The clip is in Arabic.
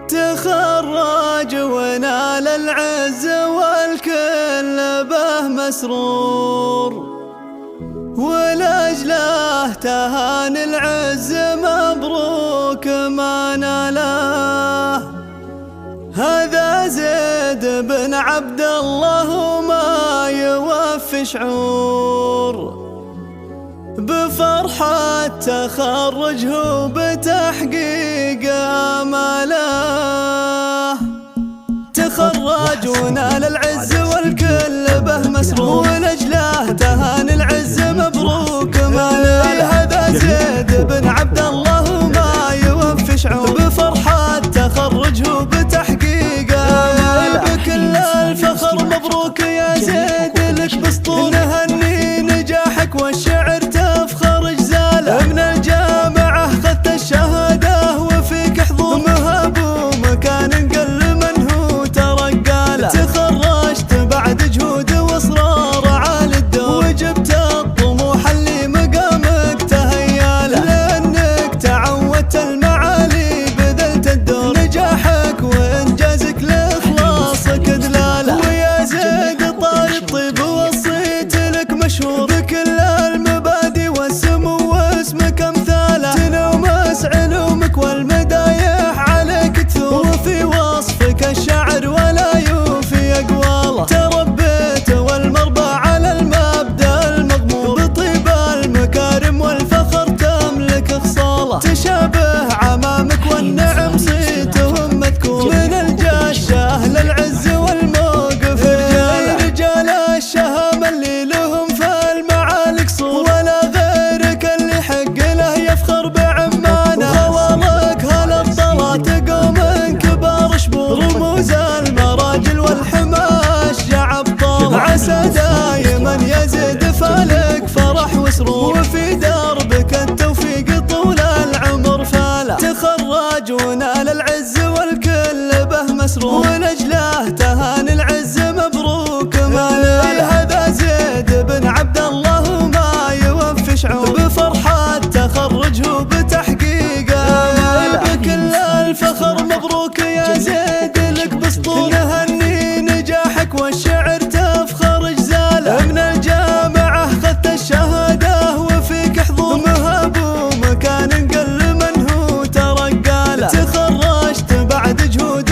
تخرج ونال العز والكل به مسرور، ولأجله تهان العز مبروك ما ناله. هذا زيد بن عبد الله وما يوفي شعور بفرحة تخرجه بتحقيق آماله. تخرج ونال العز والكل به مسرور، ولأجله تهان العز مبروك ما ناله. هذا زيد بن عبد الله وما يوفي شعور بفرحة تخرجه بتحقيق آماله. بكل الفخر مبروك يا زيد لك بسطور، نهني نجاحك والشعر تفخر جزاله. من الجامعة خذت الشهادة وفيك حضور مهاب ومكان قل من هو ترقاله. تخرجت بعد جهود واصرار عالي الدور، وجبت الطموح اللي مقامك تهياله. لأنك تعودت المعالي بذلت الدور، نجاحك وإنجازك لإخلاصك دلاله. ويا زيد طالب طيب وصيت لك مشهور بكل المبادئ والسمو واسمك امثاله. تنومس علومك والمدايح عليك تثور، وفي وصفك الشعر ولا يوفي اقواله. تربيت والمربى على المبدا المضمون، بطيب المكارم والفخر تملك خصاله. تشابه عمامك والنعم صيتهم مذكور، من الجشه للعز والموقف رجاله. رجال الشهامه اللي لهم في المعالي قصور، ولا غيرك اللي حق له يفخر بعمانه. خوالك هالابطال تقوم من كبار شبور، رموز المراجل والحمى اشجع ابطال. عسى دايما يزيد فالك فرح وسرور، وفي دربك التوفيق طول العمر فاله. تخرج ونال العز والكل به مسرور، ولأجله تهان العز مبروك ما نال. هذا زيد بن عبد الله وما يوفي شعور بفرحة تخرجه بتحقيق آماله. بكل الفخر مبروك يا زيد لك بسطور، نهني نجاحك والشعر تفخر جزاله. من الجامعة خذت الشهادة وفيك حضور مهاب ومكان قل من هو ترقاله. تخرجت بعد جهود